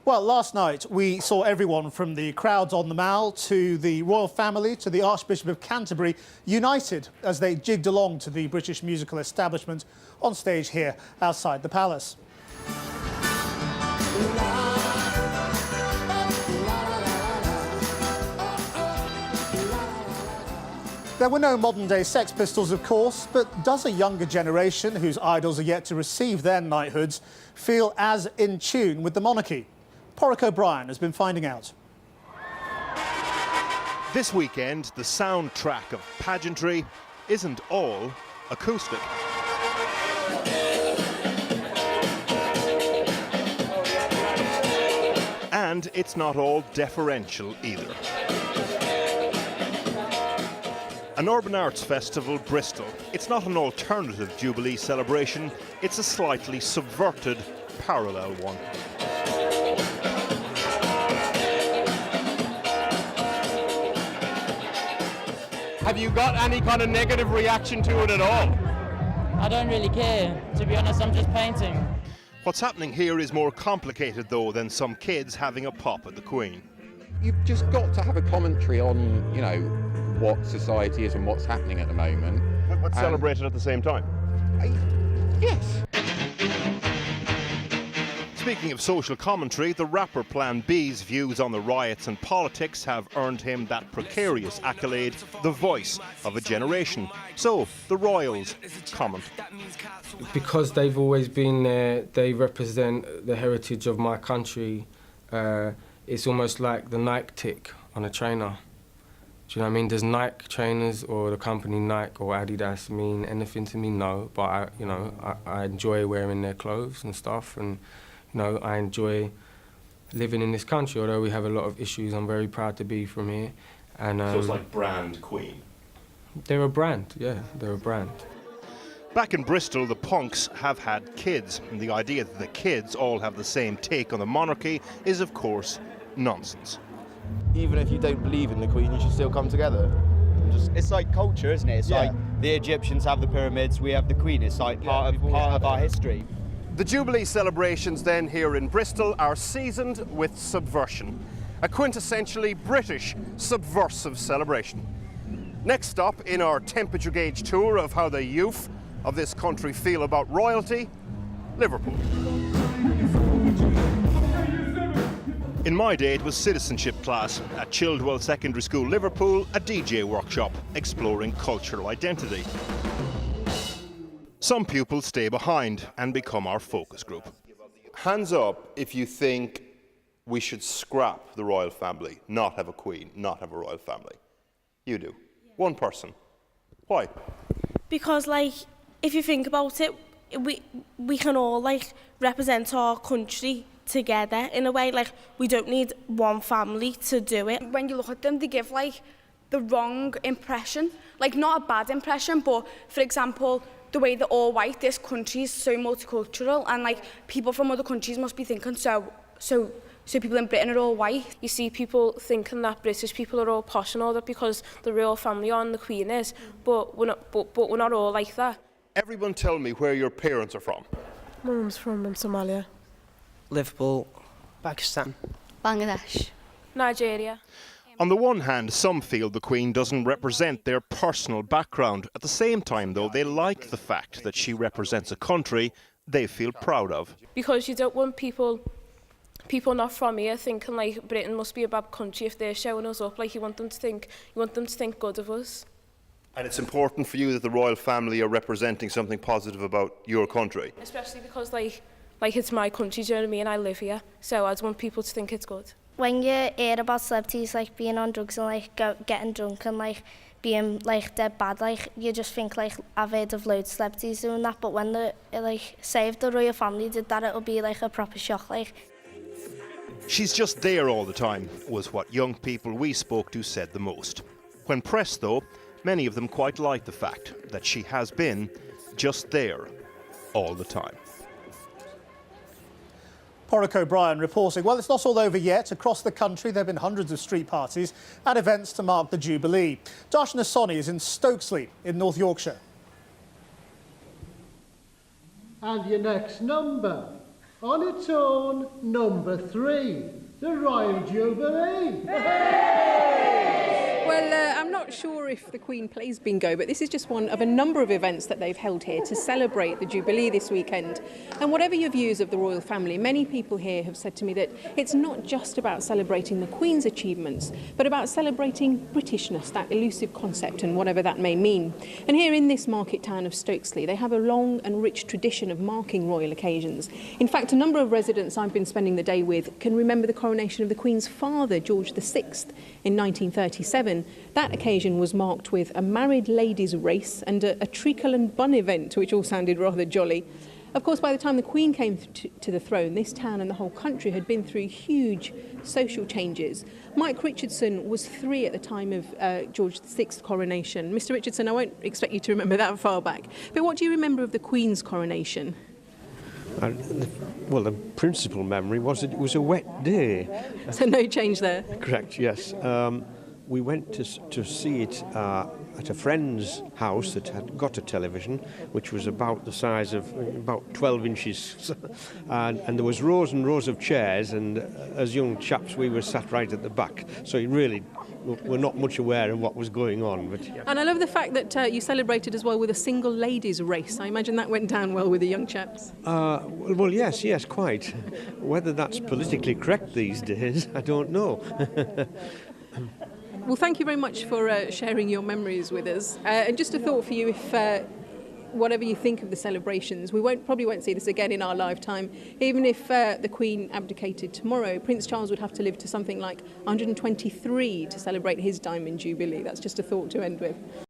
Well, last night we saw everyone from the crowds on the Mall to the royal family to the Archbishop of Canterbury united as they jigged along to the British musical establishment on stage here outside the palace. There were no modern-day Sex Pistols, of course, but does a younger generation, whose idols are yet to receive their knighthoods, feel as in tune with the monarchy? Porrick O'Brien has been finding out. This weekend, the soundtrack of pageantry isn't all acoustic. And it's not all deferential either. An urban arts festival, Bristol. It's not an alternative Jubilee celebration, it's a slightly subverted parallel one. Have you got any kind of negative reaction to it at all? I don't really care. To be honest, I'm just painting. What's happening here is more complicated, though, than some kids having a pop at the Queen. You've just got to have a commentary on, you know, what society is and what's happening at the moment. But celebrated at the same time? Yes. Speaking of social commentary, the rapper Plan B's views on the riots and politics have earned him that precarious accolade, the voice of a generation. So, the royals comment. Because they've always been there, they represent the heritage of my country. It's almost like the Nike tick on a trainer. Do you know what I mean? Does Nike trainers or the company Nike or Adidas mean anything to me? No, but I enjoy wearing their clothes and stuff, and I enjoy living in this country. Although we have a lot of issues, I'm very proud to be from here. And so it's like brand Queen. They're a brand, yeah, they're a brand. Back in Bristol, the punks have had kids, and the idea that the kids all have the same take on the monarchy is, of course, nonsense. Even if you don't believe in the Queen, you should still come together. It's like culture, isn't it? It's like the Egyptians have the pyramids, we have the Queen. It's like part of our history. The Jubilee celebrations then here in Bristol are seasoned with subversion. A quintessentially British subversive celebration. Next stop in our temperature gauge tour of how the youth of this country feel about royalty, Liverpool. In my day, it was citizenship class. At Childwell Secondary School, Liverpool, a DJ workshop exploring cultural identity. Some pupils stay behind and become our focus group. Hands up if you think we should scrap the royal family, not have a queen, not have a royal family. You do. One person. Why? Because, if you think about it, we can all, represent our country together in a way. We don't need one family to do it. When you look at them, they give the wrong impression, not a bad impression, but for example, the way they're all white, this country is so multicultural, and people from other countries must be thinking so people in Britain are all white. You see people thinking that British people are all posh and all that because the royal family are and the Queen is, but we're not all like that. Everyone tell me where your parents are from. My mum's from Somalia. Liverpool, Pakistan, Bangladesh, Nigeria. On the one hand, some feel the Queen doesn't represent their personal background. At the same time, though, they like the fact that she represents a country they feel proud of. Because you don't want people not from here thinking Britain must be a bad country if they're showing us up. You want them to think good of us. And it's important for you that the royal family are representing something positive about your country. Especially because it's my country, do you know what I mean? I live here, so I just want people to think it's good. When you hear about celebrities being on drugs and getting drunk and being dead bad, you just think I've heard of loads of celebrities doing that, but when they say if the royal family did that, it'll be a proper shock. She's just there all the time, was what young people we spoke to said the most. When pressed, though, many of them quite like the fact that she has been just there all the time. Porrick O'Brien reporting. Well, it's not all over yet. Across the country, there have been hundreds of street parties and events to mark the Jubilee. Darshana Soni is in Stokesley in North Yorkshire. And your next number. On its own, number 3, the Royal Jubilee. Well, I'm not sure if the Queen plays bingo, but this is just one of a number of events that they've held here to celebrate the Jubilee this weekend. And whatever your views of the royal family, many people here have said to me that it's not just about celebrating the Queen's achievements, but about celebrating Britishness, that elusive concept, and whatever that may mean. And here in this market town of Stokesley, they have a long and rich tradition of marking royal occasions. In fact, a number of residents I've been spending the day with can remember the coronation of the Queen's father, George VI, in 1937. That occasion was marked with a married ladies' race and a treacle and bun event, which all sounded rather jolly. Of course, by the time the Queen came to the throne, this town and the whole country had been through huge social changes. Mike Richardson was 3 at the time of George VI's coronation. Mr. Richardson, I won't expect you to remember that far back, but what do you remember of the Queen's coronation? Well, the principal memory was that it was a wet day. So no change there? Correct, yes. We went to see it at a friend's house that had got a television, which was about the size of about 12 inches. and there was rows and rows of chairs, and as young chaps we were sat right at the back. So it really were not much aware of what was going on. But yeah. And I love the fact that you celebrated as well with a single ladies' race. I imagine that went down well with the young chaps. Well, yes, quite. Whether that's politically correct these days, I don't know. Well, thank you very much for sharing your memories with us. And just a thought for you, if whatever you think of the celebrations, we probably won't see this again in our lifetime. Even if the Queen abdicated tomorrow, Prince Charles would have to live to something like 123 to celebrate his Diamond Jubilee. That's just a thought to end with.